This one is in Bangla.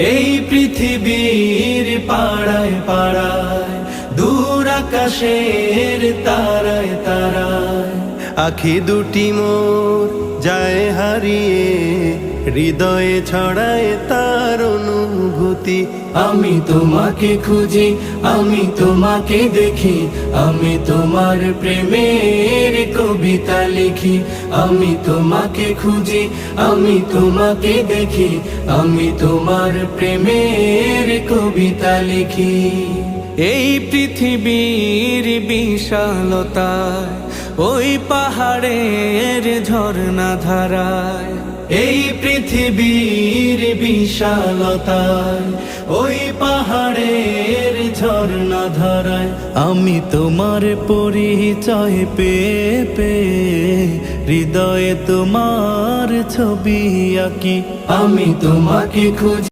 এই পৃথিবীর পাড়ায় পাড়ায়, দূর আকাশের তারায় তারায়, আখি দুটি মোর যায় হারিয়ে, হৃদয়ে ছড়ায় তার অনুভূতি। আমি তোমাকে খুঁজি, আমি তোমাকে দেখি, আমি তোমার প্রেমের কবিতা লিখি। আমি তোমাকে খুঁজি, আমি তোমাকে দেখি, আমি তোমার প্রেমের কবিতা লিখি। এই পৃথিবীর বিশালতায়, ওই পাহাড়ের ঝর্ণা ধারায়, এই পৃথিবীর বিশালতায়, ওই পাহাড়ের ঝর্ণা ধারায়, আমি তোমার পরিচয় পেয়ে পেয়ে, হৃদয়ে তোমার ছবি আঁকি। আমি তোমাকে খুঁজি।